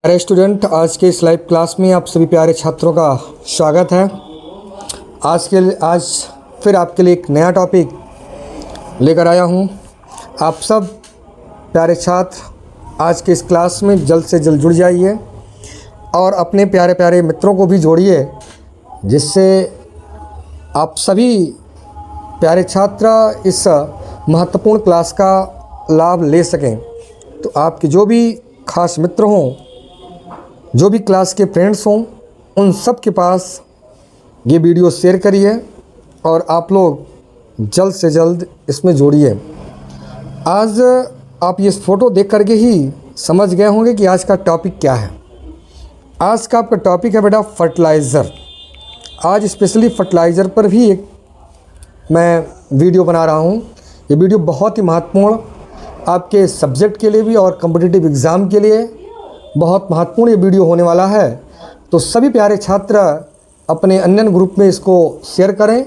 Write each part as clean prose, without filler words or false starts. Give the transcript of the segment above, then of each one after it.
प्यारे स्टूडेंट, आज के इस लाइव क्लास में आप सभी प्यारे छात्रों का स्वागत है। आज फिर आपके लिए एक नया टॉपिक लेकर आया हूं। आप सब प्यारे छात्र आज के इस क्लास में जल्द से जल्द जुड़ जाइए और अपने प्यारे प्यारे मित्रों को भी जोड़िए, जिससे आप सभी प्यारे छात्र इस महत्वपूर्ण क्लास का लाभ ले सकें। तो आपके जो भी खास मित्र हों, जो भी क्लास के फ्रेंड्स हों, उन सब के पास ये वीडियो शेयर करिए और आप लोग जल्द से जल्द इसमें जोड़िए। आज आप ये फ़ोटो देख करके ही समझ गए होंगे कि आज का टॉपिक क्या है। आज का आपका टॉपिक है बेटा फर्टिलाइज़र। आज स्पेशली फर्टिलाइज़र पर भी एक मैं वीडियो बना रहा हूँ। ये वीडियो बहुत ही महत्वपूर्ण आपके सब्जेक्ट के लिए भी और कॉम्पिटिटिव एग्ज़ाम के लिए बहुत महत्वपूर्ण ये वीडियो होने वाला है। तो सभी प्यारे छात्र अपने अन्य ग्रुप में इसको शेयर करें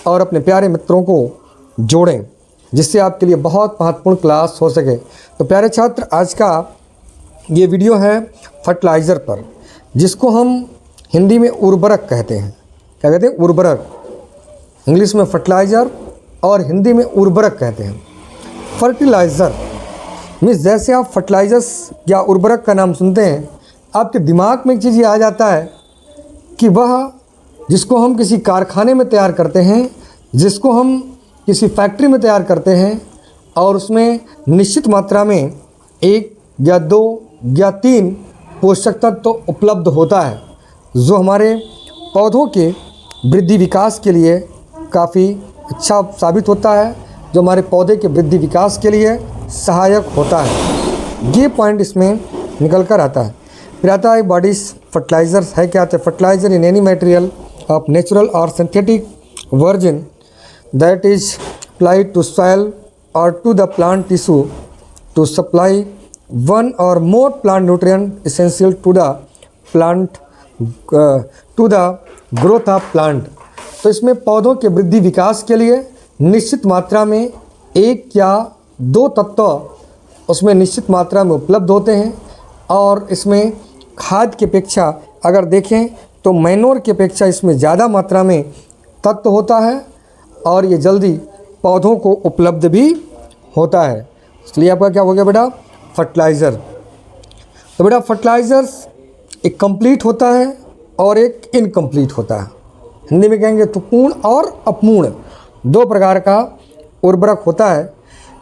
और अपने प्यारे मित्रों को जोड़ें, जिससे आपके लिए बहुत महत्वपूर्ण क्लास हो सके। तो प्यारे छात्र, आज का ये वीडियो है फर्टिलाइज़र पर, जिसको हम हिंदी में उर्वरक कहते हैं। क्या कहते हैं? उर्वरक। इंग्लिश में फर्टिलाइज़र और हिंदी में उर्वरक कहते हैं। फर्टिलाइज़र मीन्स जैसे आप फर्टिलाइज़र्स या उर्वरक का नाम सुनते हैं, आपके दिमाग में एक चीज़ ये आ जाता है कि वह जिसको हम किसी कारखाने में तैयार करते हैं, जिसको हम किसी फैक्ट्री में तैयार करते हैं और उसमें निश्चित मात्रा में 1 या 2 या 3 पोषक तत्व तो उपलब्ध होता है, जो हमारे पौधों के वृद्धि विकास के लिए काफ़ी अच्छा साबित होता है, जो हमारे पौधे के वृद्धि विकास के लिए सहायक होता है। ये पॉइंट इसमें निकल कर आता है। फिर आता है बॉडीज फर्टिलाइज़र है क्या? तो fertiliser in any material of natural और synthetic origin that is applied to soil और to the plant tissue to supply one और more plant nutrient essential to the plant to the growth of plant. तो इसमें पौधों के वृद्धि विकास के लिए निश्चित मात्रा में 1 या 2 तत्व उसमें निश्चित मात्रा में उपलब्ध होते हैं। और इसमें खाद की अपेक्षा अगर देखें तो मैनोर की अपेक्षा इसमें ज़्यादा मात्रा में तत्व होता है और ये जल्दी पौधों को उपलब्ध भी होता है। इसलिए आपका क्या हो गया बेटा? फर्टिलाइज़र। तो बेटा फर्टिलाइज़र्स एक कंप्लीट होता है और एक इनकम्प्लीट होता है। हिंदी में कहेंगे तो पूर्ण और अपूर्ण 2 प्रकार का उर्वरक होता है।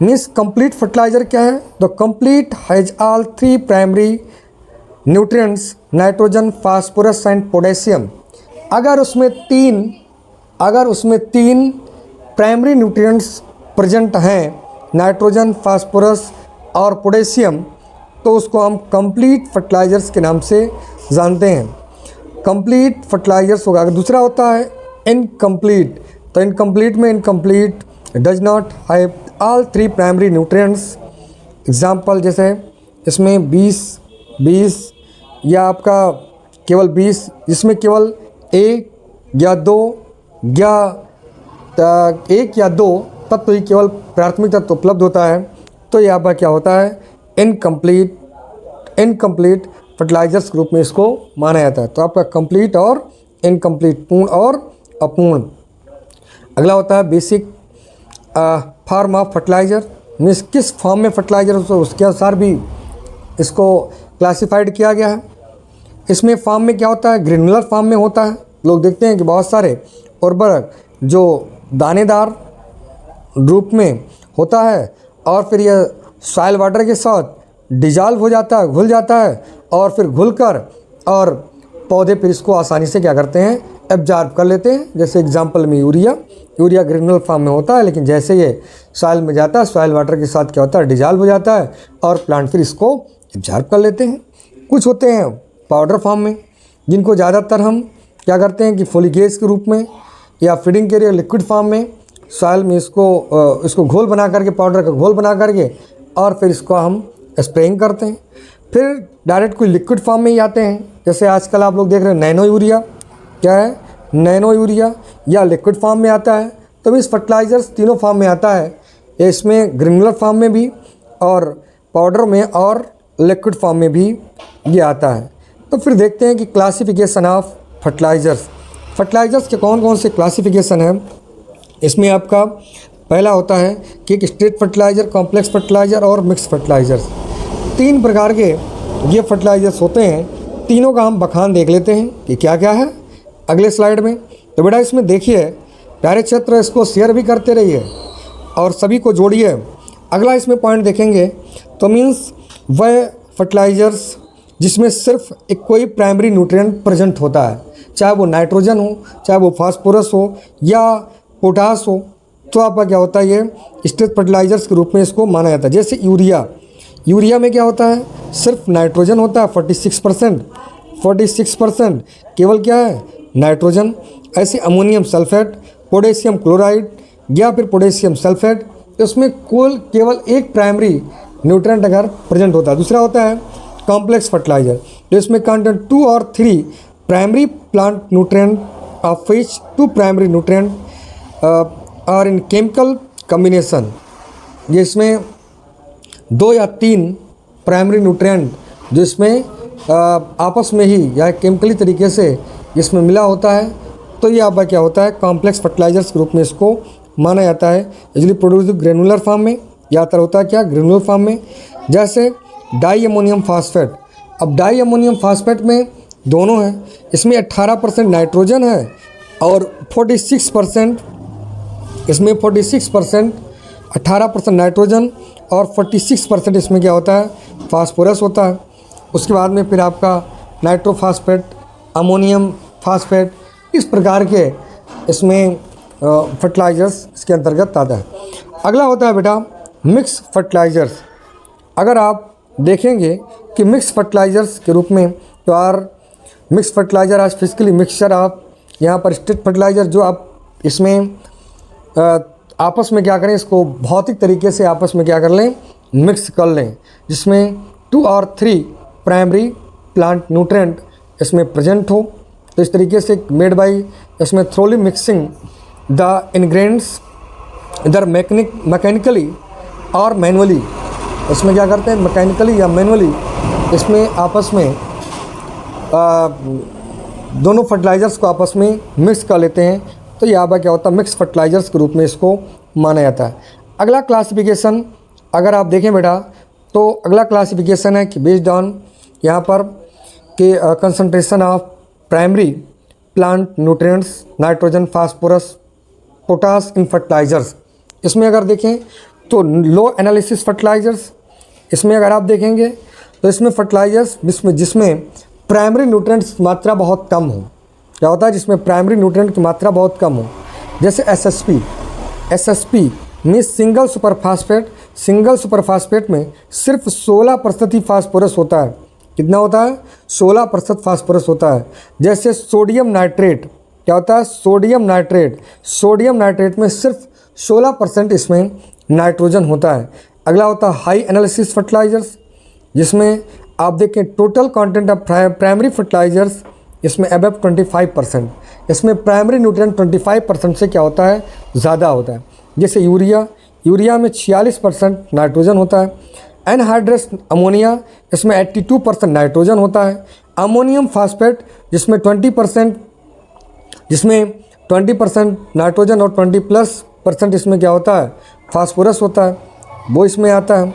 मीन्स कंप्लीट फर्टिलाइज़र क्या है? The complete has all 3 primary nutrients nitrogen, phosphorus and potassium. अगर उसमें 3 प्राइमरी न्यूट्रिएंट्स प्रेजेंट हैं, नाइट्रोजन, फास्फोरस और पोटेशियम, तो उसको हम कंप्लीट फर्टिलाइज़र्स के नाम से जानते हैं। कंप्लीट फर्टिलाइज़र्स होगा। अगर दूसरा होता है इनकम्प्लीट, तो इनकम्प्लीट में incomplete does not have all 3 primary nutrients. Example जैसे इसमें 20 या आपका केवल 20, जिसमें केवल 1 या 2 तत्व ही केवल प्राथमिक तत्व उपलब्ध होता है, तो ये आपका क्या होता है? इनकम्प्लीट फर्टिलाइज़र्स के रूप में इसको माना जाता है। तो आपका कंप्लीट और इनकम्प्लीट, पूर्ण और अपूर्ण। अगला होता है basic form of fertiliser. Means किस फॉर्म में फर्टिलाइज़र उसके अनुसार भी इसको क्लासिफाइड किया गया है। इसमें फॉर्म में क्या होता है? ग्रेनुलर फॉर्म में होता है। लोग देखते हैं कि बहुत सारे उर्वरक जो दानेदार रूप में होता है और फिर यह सॉइल वाटर के साथ डिजॉल्व हो जाता है, घुल जाता है, और फिर घुलकर और पौधे फिर इसको आसानी से क्या करते हैं? एब्जॉर्ब कर लेते हैं। जैसे एग्जांपल में यूरिया ग्रेनुलर फॉर्म में होता है, लेकिन जैसे ये सॉइल में जाता है, सॉइल वाटर के साथ क्या होता है? डिजॉल्व हो जाता है और प्लांट फिर इसको एब्जॉर्ब कर लेते हैं। कुछ होते हैं पाउडर फॉर्म में, जिनको ज़्यादातर हम क्या करते हैं कि फोलिगेज के रूप में या फीडिंग के लिए लिक्विड फॉर्म में सॉइल में इसको घोल बना करके, पाउडर का घोल बना करके, और फिर इसको हम स्प्रेइंग करते हैं। फिर डायरेक्ट कोई लिक्विड फॉर्म में ही आते हैं। जैसे आजकल आप लोग देख रहे हैं नैनो यूरिया। क्या है? नैनो यूरिया या लिक्विड फॉर्म में आता है। तो इस फर्टिलाइज़र्स तीनों फॉर्म में आता है। इसमें ग्रेनुलर फॉर्म में भी और पाउडर में और लिक्विड फॉर्म में भी ये आता है। तो फिर देखते हैं कि क्लासिफिकेशन ऑफ फर्टिलाइज़र्स। फर्टिलाइज़र्स के कौन कौन से क्लासिफिकेशन हैं। इसमें आपका पहला होता है कि एक स्ट्रेट फर्टिलाइज़र, कॉम्प्लेक्स फर्टिलाइज़र और मिक्स फर्टिलाइज़र्स। 3 प्रकार के ये फर्टिलाइज़र्स होते हैं। तीनों का हम बखान देख लेते हैं कि क्या क्या है अगले स्लाइड में। तो बेटा इसमें देखिए प्यारे छात्र, इसको शेयर भी करते रहिए और सभी को जोड़िए। अगला इसमें पॉइंट देखेंगे तो मीन्स वह फर्टिलाइज़र्स जिसमें सिर्फ एक कोई प्राइमरी न्यूट्रिएंट प्रेजेंट होता है, चाहे वो नाइट्रोजन हो, चाहे वो फास्फोरस हो या पोटास हो, तो आपका क्या होता है, ये स्ट्रेट फर्टिलाइज़र्स के रूप में इसको माना जाता है। जैसे यूरिया में क्या होता है, सिर्फ नाइट्रोजन होता है 46% केवल क्या है, नाइट्रोजन। ऐसे अमोनियम सल्फेट, पोटेशियम क्लोराइड या फिर पोटेशियम सल्फेट, इसमें केवल एक प्राइमरी न्यूट्रिएंट अगर प्रेजेंट होता है। दूसरा होता है कॉम्प्लेक्स फर्टिलाइज़र, तो इसमें कंटेंट 2 और 3 primary plant nutrient of which 2 primary nutrient और इन केमिकल कम्बिनेशन, जिसमें 2 या 3 प्राइमरी न्यूट्रिएंट जिसमें आपस में ही या केमिकली तरीके से इसमें मिला होता है, तो ये आपका क्या होता है, कॉम्प्लेक्स फर्टिलाइजर्स के रूप में इसको माना जाता है। इसलिए प्रोड्यूस ग्रेनुलर फॉर्म में या तर होता है क्या, ग्रेनुलर फॉर्म में। जैसे डाई अमोनियम फास्फेट। अब डाई अमोनियम फास्फेट में दोनों हैं, इसमें 18% नाइट्रोजन है और 46% इसमें 18% नाइट्रोजन और 46% इसमें क्या होता है, फास्फोरस होता है। उसके बाद में फिर आपका नाइट्रोफास्फेट, अमोनियम फास्फेट, इस प्रकार के इसमें फर्टिलाइज़र्स इसके अंतर्गत आता है। अगला होता है बेटा मिक्स फर्टिलाइज़र्स। अगर आप देखेंगे कि मिक्स फर्टिलाइज़र्स के रूप में, तो आर मिक्स फर्टिलाइज़र आज फिजिकली मिक्सचर ऑफ, यहाँ पर स्ट्रेट फर्टिलाइज़र जो आप इसमें आपस में क्या करें, इसको भौतिक तरीके से आपस में क्या कर लें, मिक्स कर लें, जिसमें 2 और 3 प्राइमरी प्लांट न्यूट्रिएंट इसमें प्रेजेंट हो। तो इस तरीके से मेड बाई इसमें थ्रोली मिक्सिंग द इंग्रेडिएंट्स इधर मैकेनिकली और मैनुअली, इसमें क्या करते हैं, मैकेनिकली या मैनुअली इसमें आपस में दोनों फर्टिलाइज़र्स को आपस में मिक्स कर लेते हैं। तो यहाँ पर क्या होता है, मिक्स फर्टिलाइज़र्स के रूप में इसको माना जाता है। अगला क्लासिफिकेशन अगर आप देखें बेटा, तो अगला क्लासिफिकेशन है कि बेस्ड ऑन यहाँ पर के concentration of primary plant nutrients, nitrogen, phosphorus, potash in fertilisers. इसमें अगर देखें तो लो एनालिसिस फर्टिलाइज़र्स, इसमें अगर आप देखेंगे तो इसमें फर्टिलाइज़र्स जिसमें प्राइमरी न्यूट्रिएंट्स की मात्रा बहुत कम हो। क्या होता है, जिसमें प्राइमरी न्यूट्रिएंट की मात्रा बहुत कम हो, जैसे एसएसपी में सिंगल सुपरफास्फेट में सिर्फ 16% ही फास्फोरस होता है। कितना होता है, 16% फास्फोरस होता है। जैसे सोडियम नाइट्रेट, क्या होता है, सोडियम नाइट्रेट में सिर्फ 16% इसमें नाइट्रोजन होता है। अगला होता है हाई एनालिसिस फर्टिलाइज़र्स, जिसमें आप देखें total content of primary fertilisers इसमें अबव 25%, इसमें प्राइमरी न्यूट्रिएंट 25% से क्या होता है, ज़्यादा होता है। जैसे यूरिया में 46% नाइट्रोजन होता है। एनहाइड्रस अमोनिया, इसमें 82% नाइट्रोजन होता है। अमोनियम फास्फेट जिसमें 20% नाइट्रोजन और 20+% इसमें क्या होता है, फास्फोरस होता है, वो इसमें आता है।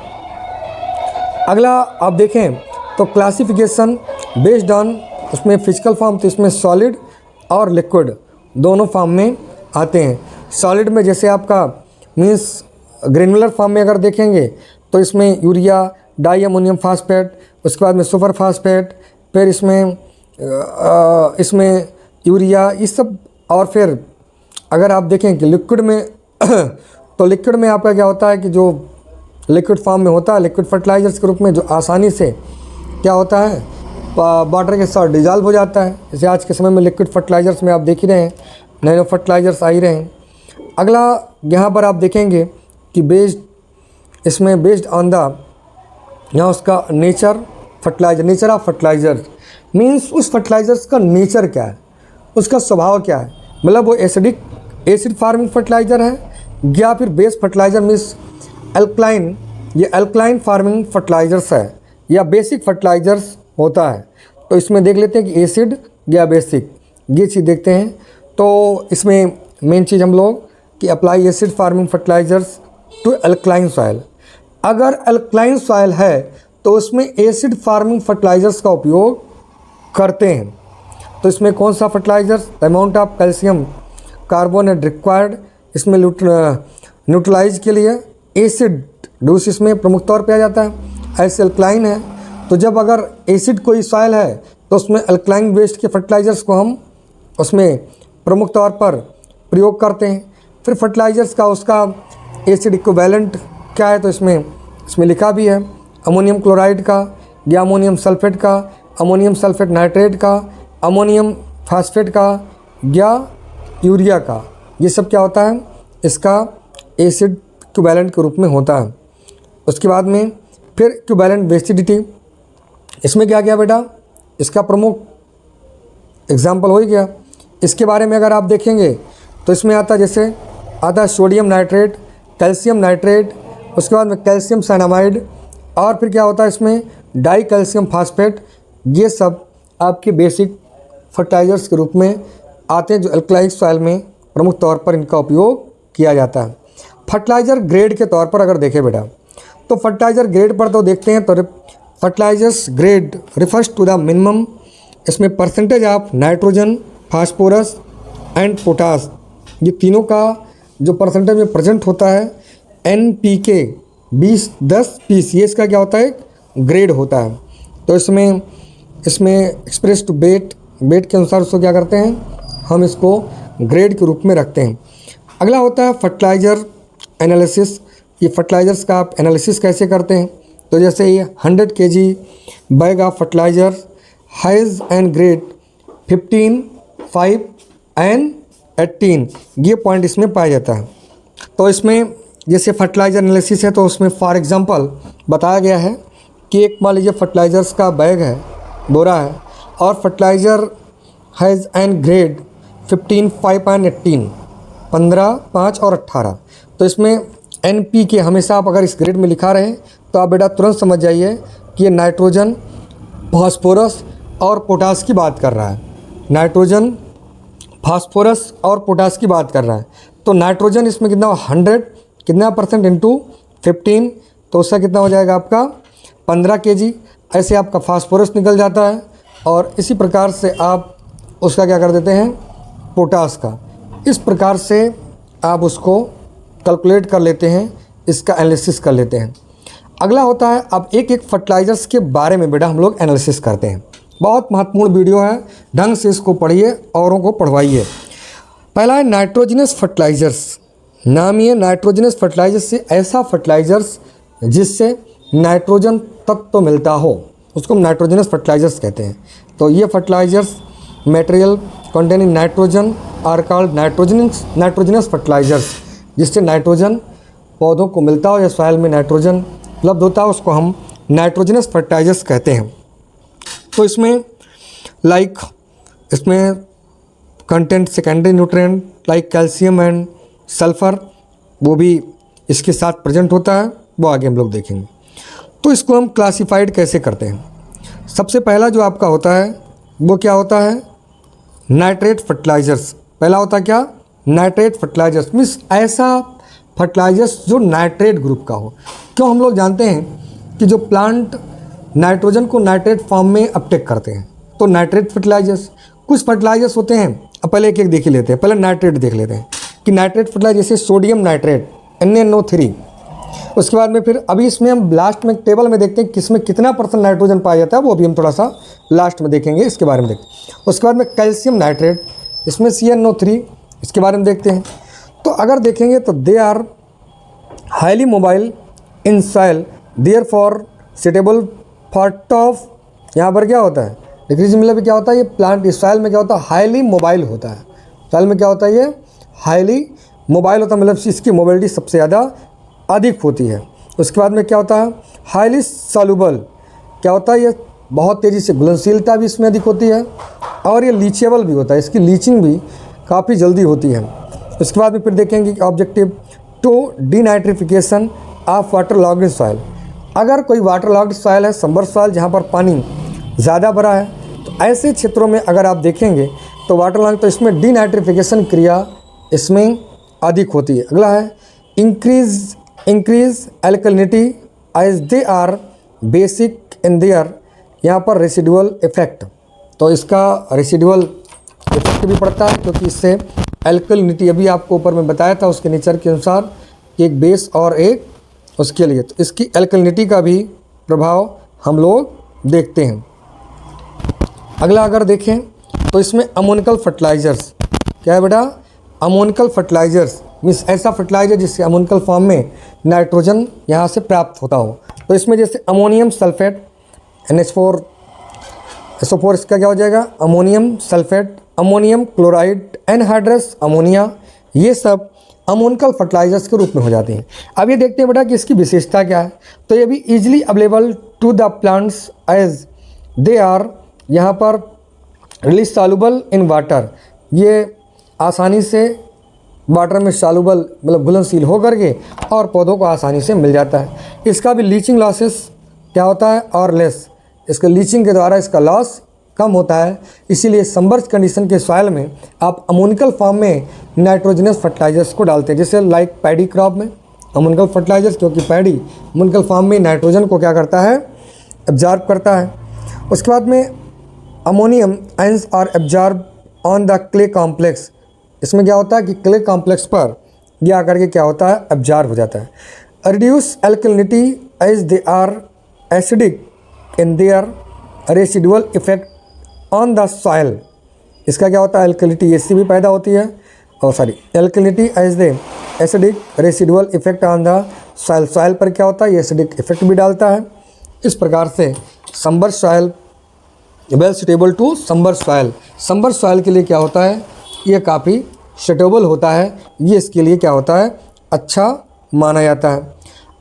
अगला आप देखें तो क्लासिफिकेशन बेस्ड ऑन उसमें फिजिकल फॉर्म, तो इसमें सॉलिड और लिक्विड दोनों फॉर्म में आते हैं। सॉलिड में जैसे आपका मीन्स ग्रेनुलर फॉर्म में अगर देखेंगे तो इसमें यूरिया, डाई अमोनियम फास्फेट, उसके बाद में सुपर फास्फेट, फिर इसमें यूरिया, ये सब। और फिर अगर आप देखें कि लिक्विड में तो लिक्विड में आपका क्या होता है कि जो लिक्विड फॉर्म में होता है, लिक्विड फर्टिलाइजर्स के रूप में, जो आसानी से क्या होता है, वाटर के साथ डिजॉल्व हो जाता है। जैसे आज के समय में लिक्विड फर्टिलाइजर्स में आप देख ही रहे हैं, नैनो फर्टिलाइजर्स आ ही रहे हैं। अगला यहाँ पर आप देखेंगे कि बेस्ड ऑन द यहाँ उसका नेचर ऑफ फर्टिलाइजर, मीन्स उस फर्टिलाइजर्स का नेचर क्या है, उसका स्वभाव क्या है, मतलब वो एसिड फार्मिंग फर्टिलाइज़र है या फिर बेस फर्टिलाइज़र मीन्स अल्कलाइन, ये अल्कलाइन फार्मिंग फर्टिलाइजर्स है या बेसिक फर्टिलाइज़र्स होता है। तो इसमें देख लेते हैं कि एसिड या बेसिक, ये चीज़ देखते हैं। तो इसमें मेन चीज़ हम लोग कि apply acid forming fertilisers to alkaline soil. अगर अल्कलाइन सॉइल है तो उसमें एसिड फार्मिंग फर्टिलाइज़र्स का उपयोग करते हैं। तो इसमें कौन सा fertilisers, the amount of calcium carbonate required, इसमें न्यूट्रलाइज के लिए एसिड डोज इसमें प्रमुख तौर पे आ जाता है। ऐसे अल्कलाइन है तो जब अगर एसिड कोई सॉइल है तो उसमें अल्कलाइन बेस्ड के फर्टिलाइज़र्स को हम उसमें प्रमुख तौर पर प्रयोग करते हैं। फिर फर्टिलाइज़र्स का उसका एसिड इक्विवेलेंट क्या है, तो इसमें लिखा भी है अमोनियम क्लोराइड का या अमोनियम सल्फेट का, अमोनियम सल्फेट नाइट्रेट का, अमोनियम फास्फेट का या यूरिया का। ये सब क्या होता है, इसका एसिड इक्विवेलेंट के रूप में होता है। उसके बाद में फिर इक्विवेलेंट बेसिडिटी, इसमें क्या गया बेटा, इसका प्रमुख एग्जाम्पल हो ही गया। इसके बारे में अगर आप देखेंगे तो इसमें आता है, जैसे आता है सोडियम नाइट्रेट, कैल्शियम नाइट्रेट, उसके बाद में कैल्शियम साइनामाइड, और फिर क्या होता है इसमें डाई कैल्शियम फास्फेट। ये सब आपके बेसिक फर्टिलाइज़र्स के रूप में आते हैं जो अल्कलाइन सॉइल में प्रमुख तौर पर इनका उपयोग किया जाता है। फर्टिलाइज़र ग्रेड के तौर पर अगर देखें बेटा, तो फर्टिलाइज़र ग्रेड पर तो देखते हैं तो fertilisers grade refers to the minimum, इसमें percentage of nitrogen, phosphorus and potash, ये तीनों का जो परसेंटेज में प्रेजेंट होता है, NPK 20-10 पीस, ये इसका क्या होता है, ग्रेड होता है। तो इसमें एक्सप्रेस टू वेट के अनुसार उसको क्या करते हैं, हम इसको ग्रेड के रूप में रखते हैं। अगला होता है फर्टिलाइज़र एनालिसिस। ये फर्टिलाइज़र्स का आप एनालिसिस कैसे करते हैं, तो जैसे ये 100 kg bag of fertiliser has and grade 15, 5 and 18, ये पॉइंट इसमें पाया जाता है। तो इसमें जैसे फर्टिलाइज़र एनालिसिस है तो उसमें फॉर एग्जांपल बताया गया है कि एक मान लीजिए फर्टिलाइज़र्स का बैग है, बोरा है, और fertiliser has and grade 15, 5 and 18, 15, 5 और 18। तो इसमें NPK हमेशा आप अगर इस ग्रेड में लिखा रहे तो आप बेटा तुरंत समझ जाइए कि ये नाइट्रोजन, फास्फोरस और पोटास की बात कर रहा है। नाइट्रोजन, फास्फोरस और पोटास की बात कर रहा है। तो नाइट्रोजन इसमें कितना, 100 कितना परसेंट इंटू 15, तो उसका कितना हो जाएगा आपका 15 kg। ऐसे आपका फास्फोरस निकल जाता है और इसी प्रकार से आप उसका क्या कर देते हैं, पोटास का। इस प्रकार से आप उसको कैलकुलेट कर लेते हैं, इसका एनालिसिस कर लेते हैं। अगला होता है अब एक एक फर्टिलाइज़र्स के बारे में बेटा हम लोग एनालिसिस करते हैं। बहुत महत्वपूर्ण वीडियो है, ढंग से इसको पढ़िए, औरों को पढ़वाइए। पहला है नाइट्रोजनस फर्टिलाइज़र्स। नाम ही है नाइट्रोजनस फर्टिलाइज़र्स से ऐसा फर्टिलाइज़र्स जिससे नाइट्रोजन तत्व मिलता हो, उसको हम नाइट्रोजनस फर्टिलाइज़र्स कहते हैं। तो ये fertilisers material containing nitrogen are called nitrogenous fertilisers, जिससे नाइट्रोजन पौधों को मिलता हो या सॉइल में नाइट्रोजन उपलब्ध होता है, उसको हम नाइट्रोजनस फर्टिलाइज़र्स कहते हैं। तो इसमें इसमें content secondary nutrient like calcium and sulphur, वो भी इसके साथ प्रेजेंट होता है, वो आगे हम लोग देखेंगे। तो इसको हम क्लासिफाइड कैसे करते हैं। सबसे पहला जो आपका होता है वो क्या होता है, नाइट्रेट फर्टिलाइज़र्स। पहला होता है क्या, नाइट्रेट फर्टिलाइज़र्स, मीन्स ऐसा फर्टिलाइज़र्स जो नाइट्रेट ग्रुप का हो। क्यों, हम लोग जानते हैं कि जो प्लांट नाइट्रोजन को नाइट्रेट फॉर्म में अपटेक करते हैं, तो नाइट्रेट फर्टिलाइज़र्स, कुछ फर्टिलाइज़र्स होते हैं। अब पहले एक एक देख ही लेते हैं। पहले नाइट्रेट देख लेते हैं कि नाइट्रेट फर्टिलाइजर जैसे सोडियम नाइट्रेट NaNO3। उसके बाद में फिर अभी इसमें हम लास्ट में टेबल में देखते हैं किसमें कितना % नाइट्रोजन पाया जाता है, वो अभी हम थोड़ा सा लास्ट में देखेंगे, इसके बारे में देखते हैं। उसके बाद में कैल्शियम नाइट्रेट, इसमें CnO3, इसके बारे में देखते हैं। तो अगर देखेंगे तो they are highly mobile in soil, therefore suitable for top. यहाँ पर क्या होता है, डिक्रीज में क्या होता है, ये प्लांट इस सॉइल में क्या होता है, हाईली मोबाइल होता है। सॉइल में क्या होता है, ये हाईली मोबाइल होता है, मतलब इसकी मोबिलिटी सबसे ज़्यादा अधिक होती है। उसके बाद में क्या होता है, हाईली सॉल्युबल, क्या होता है, ये बहुत तेज़ी से घुलनशीलता भी इसमें अधिक होती है, और ये लीचेबल भी होता है, इसकी लीचिंग भी काफ़ी जल्दी होती है। उसके बाद में फिर देखेंगे कि objective to denitrification of water logged soil, अगर कोई वाटर लॉग्ड सॉइल है, सबमर्ज्ड सॉइल जहाँ पर पानी ज़्यादा भरा है, तो ऐसे क्षेत्रों में अगर आप देखेंगे तो वाटर लॉग, तो इसमें डीनाइट्रिफिकेशन क्रिया इसमें अधिक होती है। अगला है increase alkalinity as they are basic in their, यहाँ पर रेसिडुअल इफेक्ट, तो इसका रेसिडुअल इफेक्ट भी पड़ता है क्योंकि इससे एल्कलिनिटी, अभी आपको ऊपर में बताया था उसके नेचर के अनुसार एक बेस और एक उसके लिए, तो इसकी एल्कलिनिटी का भी प्रभाव हम लोग देखते हैं। अगला अगर देखें तो इसमें अमोनिकल फर्टिलाइजर्स, क्या है बेटा, अमोनिकल फर्टिलाइजर्स मीन्स ऐसा फर्टिलाइजर जिससे अमोनिकल फॉर्म में नाइट्रोजन यहाँ से प्राप्त होता हो। तो इसमें जैसे अमोनियम सल्फेट NH4 SO4, इसका क्या हो जाएगा, ammonium sulphate, ammonium chloride, anhydrous ammonia, ये सब अमोनिकल फर्टिलाइजर्स के रूप में हो जाते हैं। अब ये देखते हैं बेटा कि इसकी विशेषता क्या है। तो ये भी easily available to the plants as they are, यहाँ पर रिलीज सॉल्युबल इन वाटर, ये आसानी से वाटर में सॉल्युबल मतलब घुलनशील हो करके और पौधों को आसानी से मिल जाता है। इसका भी लीचिंग लॉसेस क्या होता है और लेस, इसके लीचिंग के द्वारा इसका लॉस कम होता है। इसीलिए सबमर्ज्ड कंडीशन के सॉइल में आप अमोनिकल फॉर्म में नाइट्रोजनस फर्टिलाइजर्स को डालते हैं, जैसे लाइक पैडी क्रॉप में अमोनिकल फर्टिलाइजर्स, क्योंकि पैडी अमोनिकल फॉर्म में नाइट्रोजन को क्या करता है, एब्जॉर्ब करता है। उसके बाद में ammonium ions are absorb on the clay complex, इसमें क्या होता है कि क्ले कॉम्प्लेक्स पर ये आकर के क्या होता है, एब्जॉर्ब हो जाता है। Reduce alkalinity as they are acidic in their residual effect on the soil, इसका क्या होता है, एल्कलिनिटी एसी भी पैदा होती है, और sorry alkalinity as they acidic residual effect on the soil, soil पर क्या होता है, ये एसिडिक इफेक्ट भी डालता है। इस प्रकार से submerged soil well suitable to submerged soil, submerged soil के लिए क्या होता है, ये काफ़ी सुटेबल होता है, ये इसके लिए क्या होता है, अच्छा माना जाता है।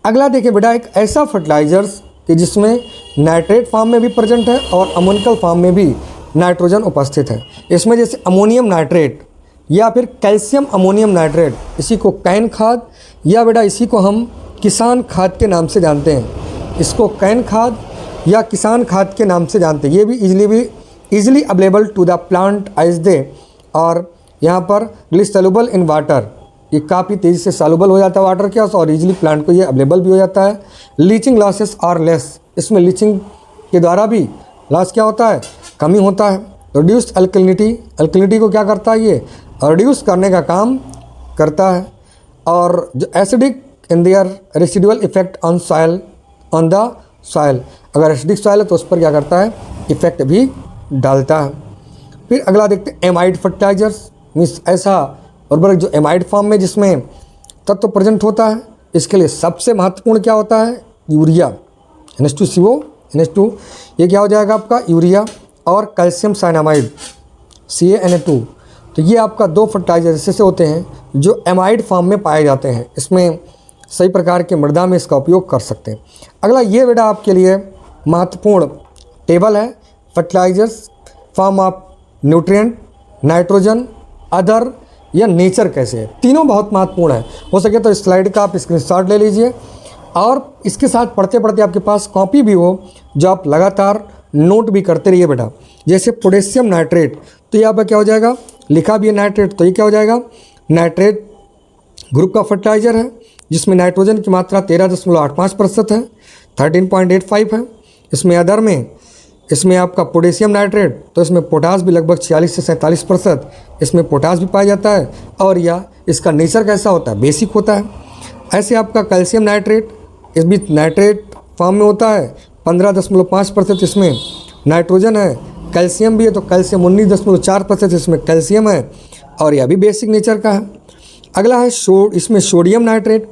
अगला देखिए बेटा, एक ऐसा फर्टिलाइजर्स कि जिसमें नाइट्रेट फॉर्म में भी प्रेजेंट है और अमोनिकल फॉर्म में भी नाइट्रोजन उपस्थित है। इसमें जैसे अमोनियम नाइट्रेट या फिर कैल्शियम अमोनियम नाइट्रेट, इसी को कैन खाद या बेटा इसी को हम किसान खाद के नाम से जानते हैं, इसको कैन खाद या किसान खाद के नाम से जानते हैं। ये भी easily available to the plant as they, और यहाँ पर रिलीज सॉल्युबल इन वाटर, ये काफ़ी तेज़ी से सॉल्युबल हो जाता है वाटर के और इजीली प्लांट को ये अवेलेबल भी हो जाता है। लीचिंग लॉसेस आर लेस, इसमें लीचिंग के द्वारा भी लॉस क्या होता है, कमी होता है। रिड्यूस्ड एल्कलिनिटी, एल्कलिनिटी को क्या करता है, ये रिड्यूस करने का काम करता है। और जो acidic in their residual effect on soil, on the soil, अगर एसिडिक सॉइल है तो उस पर क्या करता है, इफेक्ट भी डालता है। फिर अगला देखते हैं एमाइड फर्टिलाइजर्स, मीन्स ऐसा उर्वरक जो एमाइड फॉर्म में जिसमें तत्व प्रेजेंट होता है। इसके लिए सबसे महत्वपूर्ण क्या होता है, यूरिया, NH2CO NH2, ये क्या हो जाएगा आपका यूरिया, और कैल्शियम साइनामाइड CaNO2। तो ये आपका दो फर्टिलाइजर ऐसे होते हैं जो एमाइड फॉर्म में पाए जाते हैं, इसमें सही प्रकार के मृदा में इसका उपयोग कर सकते हैं। अगला ये बेटा आपके लिए महत्वपूर्ण टेबल है, fertilisers form of nutrient, nitrogen, other या नेचर कैसे है, तीनों बहुत महत्वपूर्ण है। हो सके तो इस स्लाइड का आप स्क्रीनशॉट ले लीजिए और इसके साथ पढ़ते पढ़ते आपके पास कॉपी भी हो जो आप लगातार नोट भी करते रहिए बेटा। जैसे पोटेशियम नाइट्रेट, तो ये आपका क्या हो जाएगा, लिखा भी है नाइट्रेट, तो ये क्या हो जाएगा, नाइट्रेट ग्रुप का फर्टिलाइजर है जिसमें नाइट्रोजन की मात्रा 13.85% है, 13.85 है। इसमें अदर में इसमें आपका पोटेशियम नाइट्रेट, तो इसमें पोटास भी लगभग 46 से 47% इसमें पोटास भी पाया जाता है, और यह इसका नेचर कैसा होता है, बेसिक होता है। ऐसे आपका कैल्शियम नाइट्रेट, इस भी नाइट्रेट फॉर्म में होता है, 15.5% इसमें नाइट्रोजन है, कैल्शियम भी है, तो कैल्शियम 19.4% इसमें कैल्शियम है, और यह भी बेसिक नेचर का है। अगला है इसमें सोडियम नाइट्रेट,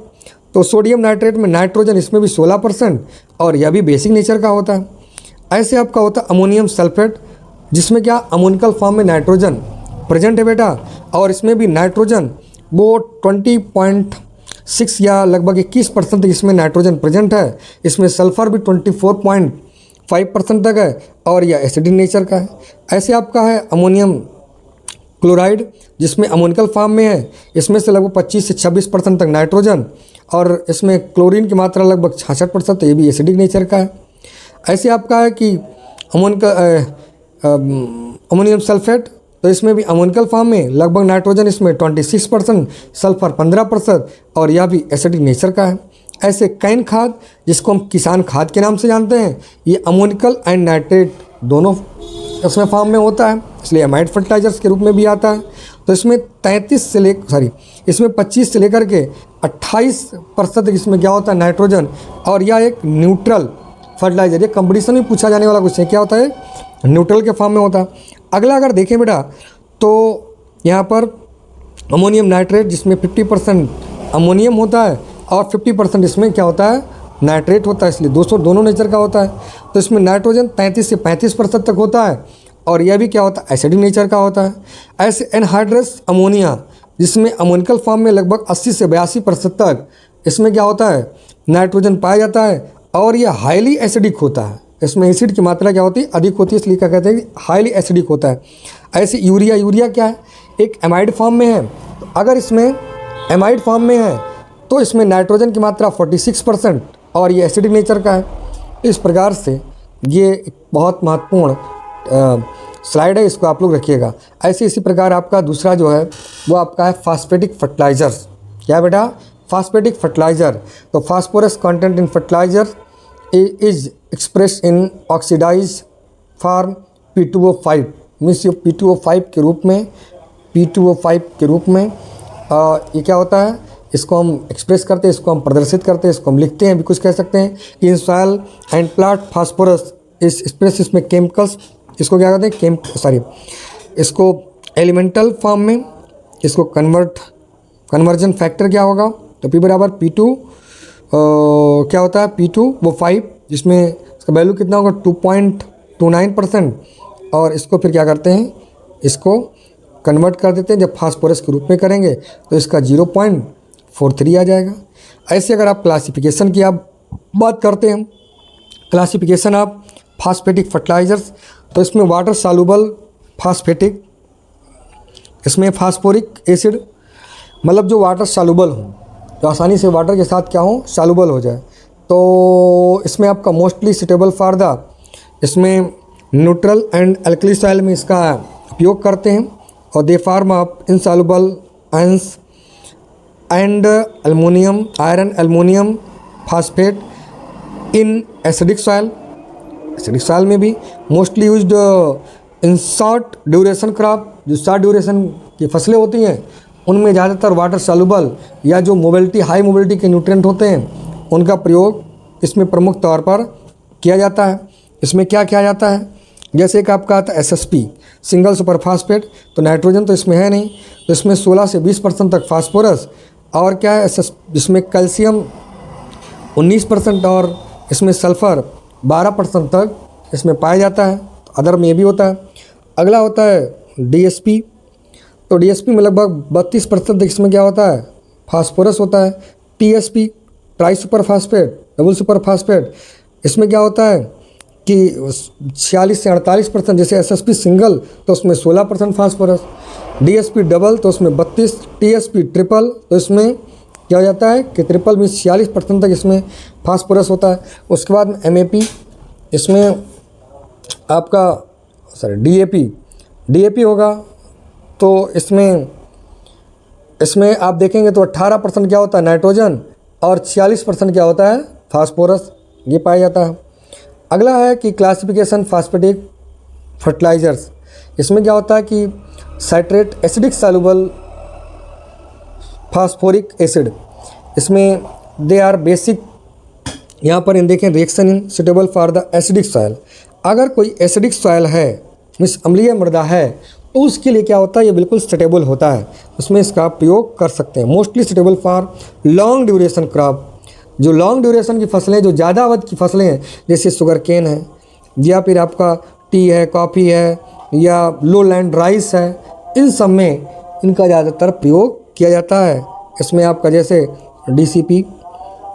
तो सोडियम नाइट्रेट में नाइट्रोजन इसमें भी 16%, और यह भी बेसिक नेचर का होता है। ऐसे आपका होता है अमोनियम सल्फेट, जिसमें क्या अमोनिकल फॉर्म में नाइट्रोजन प्रेजेंट है बेटा, और इसमें भी नाइट्रोजन वो 20.6 या लगभग 21% इसमें नाइट्रोजन प्रेजेंट है। इसमें सल्फर भी 24.5% तक है, और यह एसिडिक नेचर का है। ऐसे आपका है अमोनियम क्लोराइड, जिसमें अमोनिकल फॉर्म में है, इसमें से लगभग 25 से 26% तक नाइट्रोजन, और इसमें क्लोरीन की मात्रा लगभग 66%, तो ये भी एसिडिक नेचर का है। ऐसे आपका है कि अमोनियम सल्फेट, तो इसमें भी अमोनिकल फॉर्म में लगभग नाइट्रोजन इसमें 26%, सल्फर 15%, और यह भी एसिडिक नेचर का है। ऐसे कैन खाद, जिसको हम किसान खाद के नाम से जानते हैं, ये अमोनिकल एंड नाइट्रेट दोनों इसमें फॉर्म में होता है, इसलिए एमाइड फर्टिलाइजर्स के रूप में भी आता है। तो इसमें 25 से लेकर के 28% इसमें क्या होता है नाइट्रोजन, और यह एक न्यूट्रल फर्टिलाइजर, ये कंपटीशन में पूछा जाने वाला क्वेश्चन क्या होता है, न्यूट्रल के फॉर्म में होता है। अगला अगर देखें बेटा तो यहाँ पर अमोनियम नाइट्रेट, जिसमें 50% अमोनियम होता है और 50% इसमें क्या होता है नाइट्रेट होता है, इसलिए दोनों नेचर का होता है। तो इसमें नाइट्रोजन 33 से 35% तक होता है, और यह भी क्या होता है एसिडिक नेचर का होता है। ऐसे एनहाइड्रस अमोनिया, जिसमें अमोनिकल फॉर्म में लगभग 80 से 82% तक इसमें क्या होता है नाइट्रोजन पाया जाता है, और यह हाईली एसिडिक होता है, इसमें एसिड की मात्रा क्या होती है अधिक होती है, इसलिए क्या कहते हैं कि हाईली एसिडिक होता है। ऐसे यूरिया क्या है एक एमाइड फॉर्म में है, तो अगर इसमें एमाइड फॉर्म में है तो इसमें नाइट्रोजन की मात्रा 46% और ये एसिडिक नेचर का है। इस प्रकार से ये एक बहुत महत्वपूर्ण स्लाइड है, इसको आप लोग रखिएगा। ऐसे इसी प्रकार आपका दूसरा जो है वो आपका है फास्फेटिक फर्टिलाइजर्स। क्या है बेटा फास्फेटिक फर्टिलाइजर, तो phosphorus content in fertiliser is express in oxidise form P2O5, means ये P2O5 के रूप में ये क्या होता है, इसको हम एक्सप्रेस करते हैं, इसको हम प्रदर्शित करते हैं, इसको हम लिखते हैं, भी कुछ कह सकते हैं कि in soil and plant phosphorus इस एक्सप्रेस, इसमें केमिकल्स, इसको क्या कहते हैं इसको एलिमेंटल फॉर्म में, इसको कन्वर्जन फैक्टर क्या होगा, तो P बराबर P2 क्या होता है P2O5, जिसमें इसका वैल्यू कितना होगा 2.29%, और इसको फिर क्या करते हैं इसको कन्वर्ट कर देते हैं, जब फास्फोरस के रूप में करेंगे तो इसका 0.43 आ जाएगा। ऐसे अगर आप क्लासिफिकेशन की आप बात करते हैं, क्लासिफिकेशन ऑफ फास्फेटिक फर्टिलाइजर्स, तो इसमें वाटर सालुबल फास्फेटिक, इसमें फास्फोरिक एसिड, मतलब जो वाटर सालुबल हो, तो आसानी से वाटर के साथ क्या हो सालुबल हो जाए, तो इसमें आपका मोस्टली सुटेबल फॉर द, इसमें न्यूट्रल एंड अल्कली सॉइल में इसका उपयोग करते हैं, और they form of insoluble ions and aluminium iron aluminium phosphate in acidic soil में भी mostly used in short duration crop, जो शॉर्ट ड्यूरेशन की फसलें होती हैं उनमें ज़्यादातर वाटर सॉल्युबल या जो हाई मोबिलिटी के न्यूट्रिएंट होते हैं उनका प्रयोग इसमें प्रमुख तौर पर किया जाता है। इसमें क्या किया जाता है, जैसे एक आपका आता है SSP सिंगल सुपर फास्फेट, तो नाइट्रोजन तो इसमें है नहीं, तो इसमें 16 से 20% तक फास्फोरस, और क्या है जिसमें कैल्शियम 19% और इसमें सल्फ़र 12% तक इसमें पाया जाता है, तो अदर में ये भी होता है। अगला होता है DSP, तो DSP में लगभग 32% तक इसमें क्या होता है फास्फोरस होता है। TSP try super phosphate double super phosphate, इसमें क्या होता है कि 46 से 48%, जैसे SSP सिंगल तो उसमें 16% फास्फोरस, DSP डबल तो उसमें 32, TSP ट्रिपल तो इसमें क्या हो जाता है कि ट्रिपल में 46% तक इसमें फास्फोरस होता है। उसके बाद MAP, इसमें आपका DAP होगा, तो इसमें आप देखेंगे तो 18% क्या होता है नाइट्रोजन और 46% क्या होता है फास्फोरस, ये पाया जाता है। अगला है कि क्लासिफिकेशन फास्फेटिक फर्टिलाइजर्स, इसमें क्या होता है कि citrate acidic soluble phosphoric acid, इसमें दे आर बेसिक, यहाँ पर इन देखें reaction in suitable for the acidic soil. अगर कोई एसिडिक सॉइल है मीन्स अम्लीय मृदा है तो उसके लिए क्या होता है ये बिल्कुल सुटेबल होता है, उसमें इसका प्रयोग कर सकते हैं। Mostly suitable for long duration crop, जो लॉन्ग ड्यूरेशन की फसलें, जो ज़्यादा अवधि की फसलें हैं, जैसे शुगर केन है या फिर आपका टी है, कॉफ़ी है या लो लैंड राइस है, इन सब में इनका ज़्यादातर प्रयोग किया जाता है। इसमें आपका जैसे DCP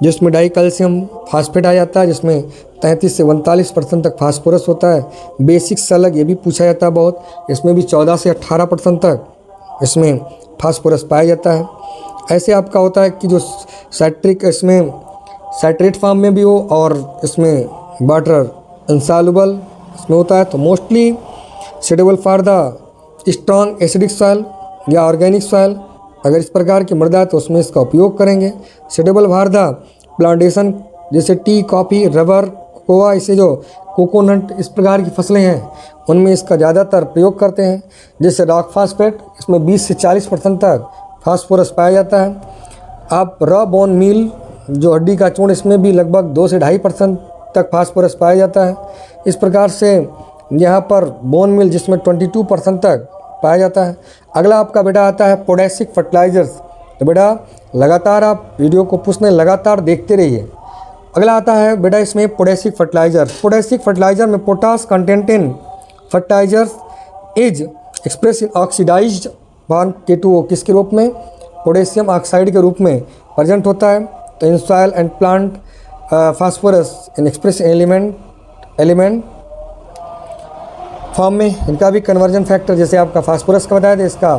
जिसमें डाई कैल्शियम फास्फेट आ जाता है, जिसमें 33 से 39% तक फास्फोरस होता है। बेसिक सलग ये भी पूछा जाता है बहुत, इसमें भी 14 से 18% तक इसमें फास्फोरस पाया जाता है। ऐसे आपका होता है कि जो साइट्रिक इसमें साइट्रेट फॉर्म में भी हो और इसमें वाटर इंसॉल्युबल इसमें होता है, तो mostly suitable for the strong acidic soil या ऑर्गेनिक सॉइल। अगर इस प्रकार की मृदा है तो उसमें इसका उपयोग करेंगे। सूटेबल फॉर द प्लांटेशन जैसे टी, कॉफ़ी, रबर, कोकोआ, इसे जो कोकोनट इस प्रकार की फसलें हैं उनमें इसका ज़्यादातर प्रयोग करते हैं। जैसे रॉक फास्फेट, इसमें 20 से 40% तक फास्फोरस पाया जाता है। आप रॉ बोन मील जो हड्डी का चूर्ण, इसमें भी लगभग 2 से 2.5% तक फास्फोरस पाया जाता है। इस प्रकार से यहाँ पर बोन मील जिसमें 22% तक पाया जाता है। अगला आपका बेटा आता है पोटेशिक फर्टिलाइजर्स। तो बेटा लगातार आप वीडियो को पूछने लगातार देखते रहिए। अगला आता है बेटा इसमें पोटेशिक फर्टिलाइजर। पोटेशिक फर्टिलाइजर में potash content in fertilisers is express in oxidised form K2O, किसके रूप में? पोटेशियम ऑक्साइड के रूप में प्रेजेंट होता है। तो in soil and plant phosphorus Inn Express element form में इनका भी कन्वर्जन फैक्टर जैसे आपका फास्फोरस का बताया था, इसका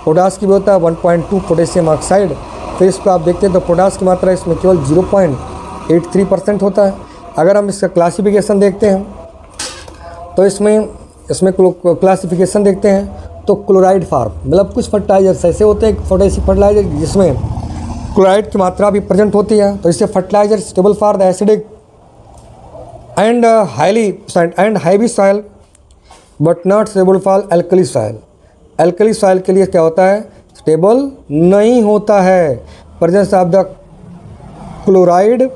पोटास की भी होता है 1.2 पोटेशियम ऑक्साइड। फिर इसको आप देखते हैं तो पोटास की मात्रा इसमें केवल 0.83% होता है। अगर हम इसका क्लासिफिकेशन देखते हैं तो इसमें क्लासिफिकेशन देखते हैं तो क्लोराइड फॉर्म, मतलब कुछ फर्टिलाइजर्स ऐसे होते हैं पोटेशियम फर्टिलाइजर जिसमें क्लोराइड की मात्रा भी प्रेजेंट होती है। तो इससे fertiliser stable for the acidic and heavy soil but not stable for alkali soil. Alkali soil के लिए क्या होता है? स्टेबल नहीं होता है। Presence of the chloride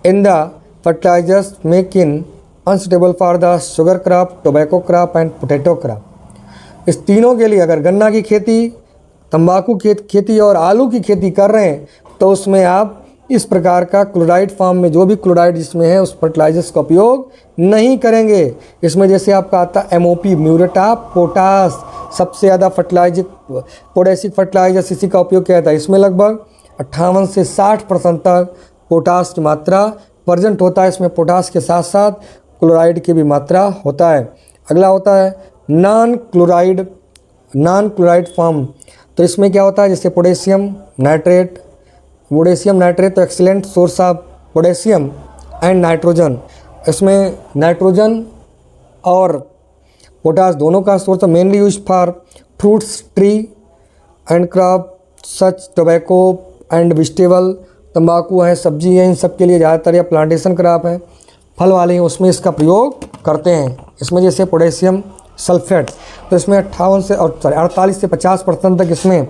in the fertilisers make in unstable for the sugar crop, tobacco crop and potato crop. इस तीनों के लिए अगर गन्ना की खेती, तंबाकू की खेती और आलू की खेती कर रहे हैं तो उसमें आप इस प्रकार का क्लोराइड फॉर्म में जो भी क्लोराइड जिसमें है उस फर्टिलाइजर्स का उपयोग नहीं करेंगे। इसमें जैसे आपका आता है MOP, म्यूरेट ऑफ पोटास, सबसे ज़्यादा फर्टिलाइजर पोटेशिक फर्टिलाइजर्स इसी का उपयोग किया जाता है। इसमें लगभग 58 से 60% तक पोटास की मात्रा प्रेजेंट होता है। इसमें पोटास के साथ साथ क्लोराइड की भी मात्रा होता है। अगला होता है नॉन क्लोराइड फॉर्म। तो इसमें क्या होता है? जैसे पोटेशियम नाइट्रेट तो excellent source of potassium and nitrogen. इसमें नाइट्रोजन और पोटास दोनों का source mainly use for fruits, tree and crop such tobacco and vegetable, तंबाकू है, सब्जी है, इन सब के लिए ज़्यादातर या प्लांटेशन क्रॉप है, फल वाले हैं, उसमें इसका प्रयोग करते हैं। इसमें जैसे पोटेशियम सल्फेट, तो इसमें 48 से 50% तक इसमें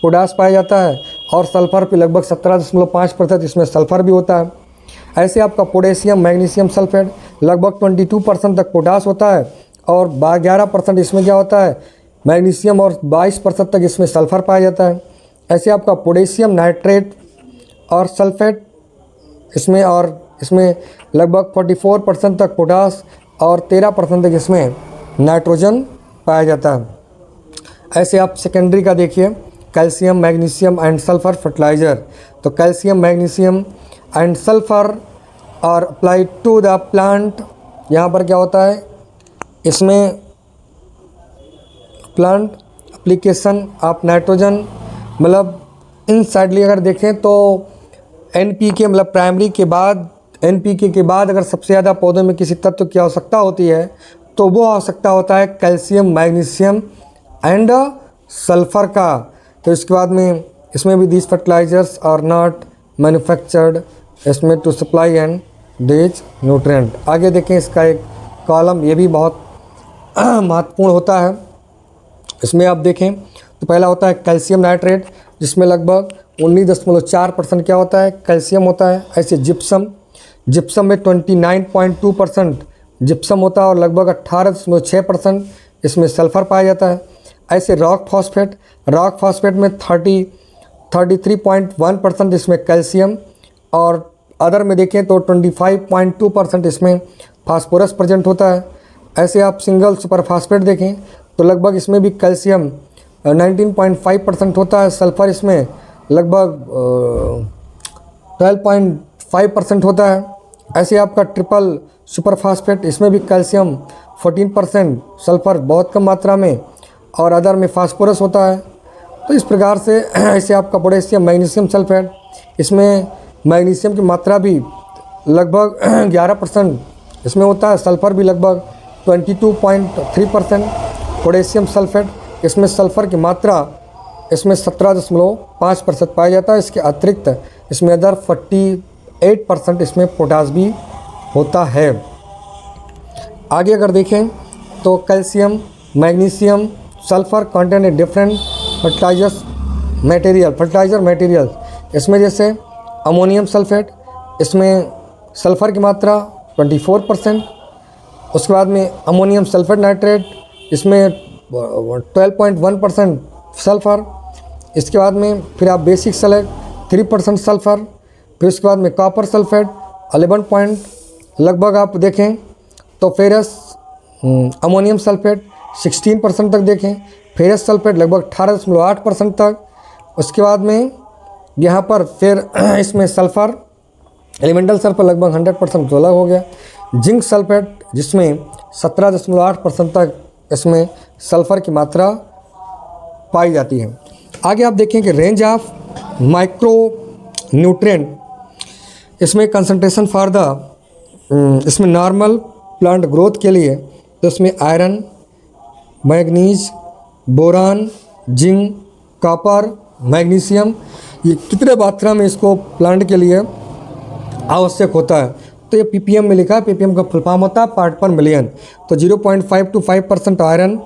पोटास पाया जाता है और सल्फ़र पे लगभग 17.5% इसमें सल्फ़र भी होता है। ऐसे आपका पोटेशियम मैग्नीशियम सल्फेट लगभग 22% तक पोटास होता है और 11% इसमें क्या होता है? मैग्नीशियम, और 22% तक इसमें सल्फ़र पाया जाता है। ऐसे आपका पोटेशियम नाइट्रेट और सल्फेट इसमें लगभग 44% तक पोटास और 13% तक इसमें नाइट्रोजन पाया जाता है। ऐसे आप सेकेंडरी का देखिए, calcium, magnesium and sulphur fertiliser. तो calcium, magnesium and sulphur are applied to the plant. यहाँ पर क्या होता है? इसमें प्लांट एप्लीकेशन ऑफ नाइट्रोजन, मतलब इनसाइडली अगर देखें तो NPK, मतलब प्राइमरी के बाद NPK के बाद अगर सबसे ज़्यादा पौधों में किसी तत्व की आवश्यकता होती है तो वो आवश्यकता होता है कैल्शियम, मैग्नीशियम एंड सल्फ़र का। तो इसके बाद में इसमें भी these fertilisers are not manufactured इसमें to supply and these nutrient. आगे देखें इसका एक कॉलम, ये भी बहुत महत्वपूर्ण होता है। इसमें आप देखें तो पहला होता है कैल्शियम नाइट्रेट, जिसमें लगभग 19.4% क्या होता है? कैल्शियम होता है। ऐसे जिप्सम में 29.2% जिप्सम होता है और लगभग 18.6% इसमें सल्फ़र पाया जाता है। ऐसे रॉक फॉस्फेट में 33.1% इसमें कैल्शियम और अदर में देखें तो 25.2% इसमें फास्फोरस प्रेजेंट होता है। ऐसे आप सिंगल सुपर फास्फेट देखें तो लगभग इसमें भी कैल्शियम 19.5% होता है, सल्फ़र इसमें लगभग 12.5% होता है। ऐसे आपका ट्रिपल सुपर फास्फेट, इसमें भी कैल्शियम 14%, सल्फ़र बहुत कम मात्रा में और अदर में फास्फोरस होता है। तो इस प्रकार से ऐसे आपका पोटेशियम मैग्नीशियम सल्फेट, इसमें मैग्नीशियम की मात्रा भी लगभग 11% इसमें होता है, सल्फ़र भी लगभग 22.3%, पोटेशियम सल्फेट इसमें सल्फ़र की मात्रा इसमें 17.5% पाया जाता है। इसके अतिरिक्त इसमें अदर 48% इसमें पोटास भी होता है। आगे अगर देखें तो calcium, magnesium, sulphur content in different fertiliser material, इसमें जैसे अमोनियम सल्फेट, इसमें सल्फ़र की मात्रा 24%, उसके बाद में अमोनियम सल्फेट नाइट्रेट, इसमें 12.1% सल्फ़र, इसके बाद में फिर आप बेसिक सेलेक्ट 3% सल्फ़र, फिर उसके बाद में कॉपर सल्फेट 11 पॉइंट लगभग आप देखें तो फेरस अमोनियम सल्फेट 16% तक देखें, फेरस सल्फेट लगभग 18.8% तक। उसके बाद में यहाँ पर फिर इसमें सल्फ़र एलिमेंटल सल्फर लगभग 100% तो अलग हो गया। जिंक सल्फेट जिसमें 17.8% तक इसमें सल्फ़र की मात्रा पाई जाती है। आगे आप देखें कि रेंज ऑफ माइक्रो न्यूट्रिएंट, इसमें कंसंट्रेशन फॉर द इसमें नॉर्मल प्लांट ग्रोथ के लिए तो इसमें iron, manganese, boron, zinc, copper, magnesium, ये कितने मात्रा में इसको प्लांट के लिए आवश्यक होता है। तो ये ppm में लिखा है, ppm का फुल फॉर्म होता है पार्ट पर मिलियन। तो 0.5 to 5% आयरन,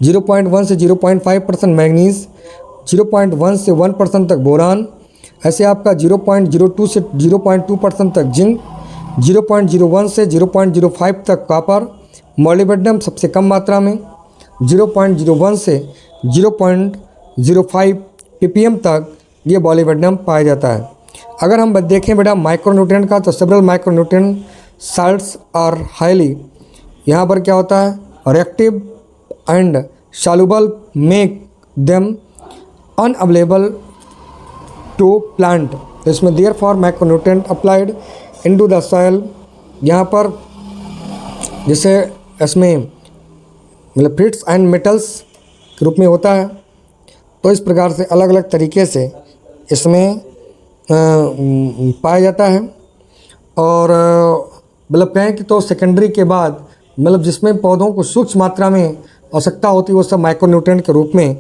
0.1 से 0.5% मैग्नीज, 0.1 से 1% तक बोरान, ऐसे आपका 0.02 से 0.2% तक जिंक, 0.01 से 0.05 तक कॉपर, मॉलिब्डेनम सबसे कम मात्रा में 0.01 से 0.05 ppm तक ये मॉलिब्डेनम पाया जाता है। अगर हम देखें बेटा माइक्रोन्यूट्रिएंट का, तो सेवरल माइक्रोन्यूट्रिएंट साल्ट्स और हाईली, यहाँ पर क्या होता है reactive and soluble make them unavailable to plant. तो इसमें therefore micronutrient applied into the soil, यहाँ पर जैसे इसमें मतलब फ्रूट्स एंड मेटल्स के रूप में होता है। तो इस प्रकार से अलग अलग तरीके से इसमें पाया जाता है। और मतलब कहें कि तो सेकेंडरी के बाद मतलब जिसमें पौधों को सूक्ष्म मात्रा में आवश्यकता होती है वो सब माइक्रोन्यूट्रिएंट के रूप में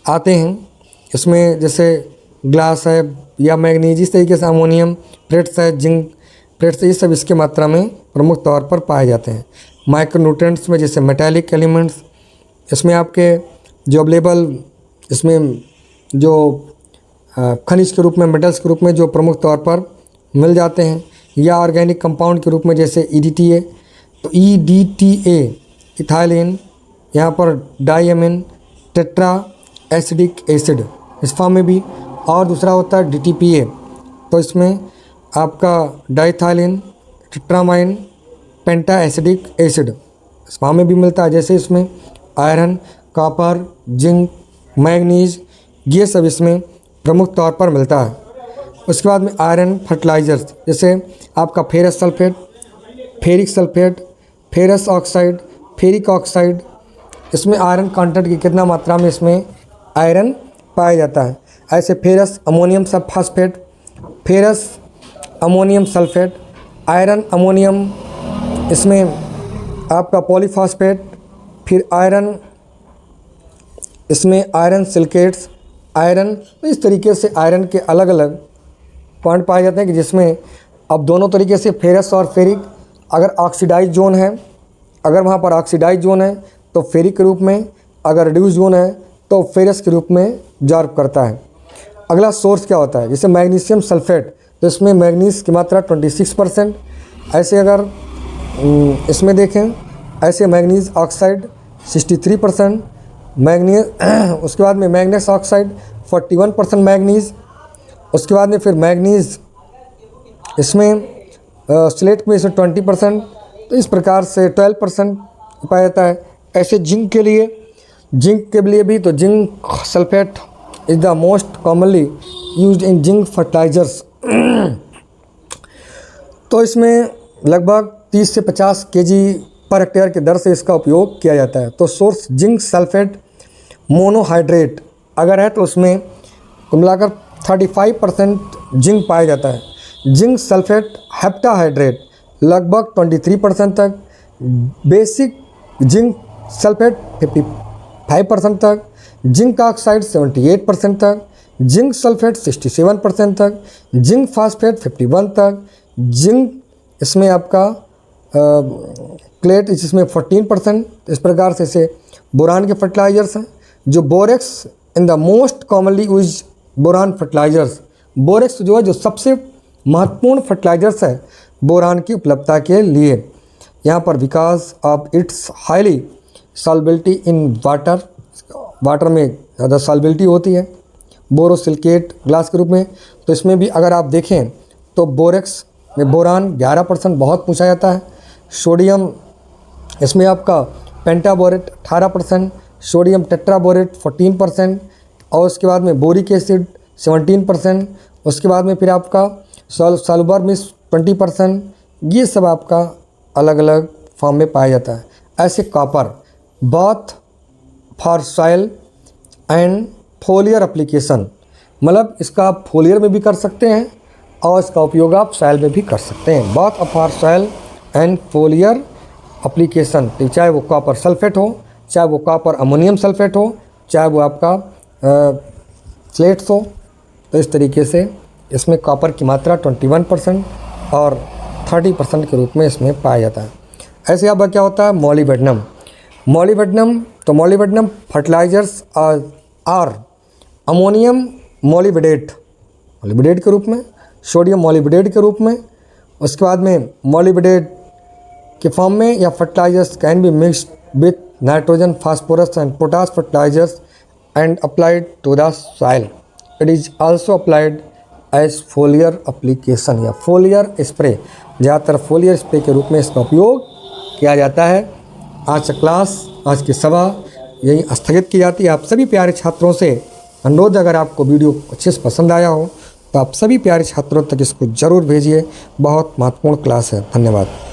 आते हैं। इसमें जैसे ग्लास है या मैग्नीज, इस तरीके से अमोनियम, फ्रेट्स है, जिंक, फ्रेट्स, ये सब इसके मात्रा में प्रमुख तौर पर पाए जाते हैं। माइक्रोन्यूट्रिएंट्स में जैसे मेटालिक एलिमेंट्स, इसमें आपके जो अवेलेबल इसमें जो खनिज के रूप में, मेटल्स के रूप में जो प्रमुख तौर पर मिल जाते हैं, या ऑर्गेनिक कंपाउंड के रूप में जैसे EDTA, तो EDTA इथाइलिन, यहाँ पर डाइअमीन टेट्रा एसिडिक एसिड इस फॉर्म में भी, और दूसरा होता है DTPA, तो इसमें आपका डाइथाइलिन टेट्रामाइन पेंटा एसिडिक एसिड इस फॉर्म में भी मिलता है। जैसे इसमें आयरन, कॉपर, जिंक, मैग्नीज, ये सब इसमें प्रमुख तौर पर मिलता है। उसके बाद में आयरन फर्टिलाइजर्स जैसे आपका ferrous sulphate, ferric sulphate, ferrous oxide, ferric oxide, इसमें आयरन कंटेंट की कितना मात्रा में इसमें आयरन पाया जाता है। ऐसे फेरस अमोनियम सब phosphate, ferrous ammonium sulphate, iron ammonium, इसमें आपका पॉलीफॉस्फेट, फिर आयरन, इसमें आयरन सिलिकेट्स, आयरन, तो इस तरीके से आयरन के अलग अलग पॉइंट पाए जाते हैं कि जिसमें अब दोनों तरीके से फेरस और फेरिक, अगर ऑक्सीडाइज जोन है, अगर वहाँ पर ऑक्सीडाइज जोन है तो फेरिक के रूप में, अगर रिड्यूस जोन है तो फेरस के रूप में जॉब करता है। अगला सोर्स क्या होता है, जैसे मैग्नीशियम सल्फेट, तो इसमें मैग्नीज की मात्रा 26%। ऐसे अगर इसमें देखें, ऐसे मैग्नीज ऑक्साइड 63%, मैग्नीज उसके बाद में मैग्नेस ऑक्साइड 41% मैग्नीज, उसके बाद में फिर मैग्नीज इसमें स्लेट में इसमें 20%, तो इस प्रकार से 12% पाया जाता है। ऐसे जिंक के लिए भी तो zinc sulphate is the most commonly used in zinc fertilisers. तो इसमें लगभग 30 से 50 kg पर हेक्टेयर के दर से इसका उपयोग किया जाता है। तो सोर्स जिंक सल्फेट मोनोहाइड्रेट अगर है तो उसमें कुल मिलाकर 35% जिंक पाया जाता है। जिंक सल्फेट हेप्टाहाइड्रेट लगभग 23% तक, बेसिक जिंक सल्फेट 55% तक, जिंक ऑक्साइड 78% तक, जिंक सल्फेट 67% तक, जिंक फास्फेट 51 तक, जिंक इसमें आपका क्लेट इसमें 14%। इस प्रकार से इसे बोरान के फर्टिलाइजर्स हैं। जो borax in the most commonly use boron fertilisers, borax जो है जो सबसे महत्वपूर्ण फर्टिलाइजर्स है बोरान की उपलब्धता के लिए। यहाँ पर because of its highly solubility in water, water में ज़्यादा सॉल्बिलिटी होती है बोरोसिलिकेट ग्लास के रूप में। तो इसमें भी अगर आप देखें तो बोरेक्स में बोरान 11% बहुत पूछा जाता है। सोडियम इसमें आपका पेंटाबोरेट 18%, सोडियम टेट्राबोरेट 14% और उसके बाद में बोरिक एसिड 17%, उसके बाद में फिर आपका सल्फर मिस 20%। ये सब आपका अलग अलग फॉर्म में पाया जाता है। ऐसे copper both for soil and फोलियर application, मतलब इसका आप फोलियर में भी कर सकते हैं और इसका उपयोग आप सॉइल में भी कर सकते हैं। Both for soil and फोलियर application, चाहे वो कॉपर सल्फेट हो, चाहे वो कॉपर अमोनियम सल्फेट हो, चाहे वो आपका स्लेट्स हो। तो इस तरीके से इसमें कॉपर की मात्रा 21% और 30% के रूप में इसमें पाया जाता है। ऐसे अब क्या होता है मॉलिबेडनम। मॉलिबेडनम तो मॉलिबेडनम फर्टिलाइजर्स आर अमोनियम मॉलिबेडेट के रूप में, सोडियम मॉलिबेडेट के रूप में, उसके बाद में मॉलिबेडेट के फॉर्म में, या fertilisers can be mixed with nitrogen phosphorus and potash fertilisers and applied to the soil. It is also applied as foliar application या फोलियर स्प्रे। ज़्यादातर फोलियर स्प्रे के रूप में इसका उपयोग किया जाता है। आज का क्लास, आज की सभा यही स्थगित की जाती है। आप सभी प्यारे छात्रों से अनुरोध, अगर आपको वीडियो अच्छे से पसंद आया हो तो आप सभी प्यारे छात्रों तक इसको ज़रूर भेजिए। बहुत महत्वपूर्ण क्लास है। धन्यवाद।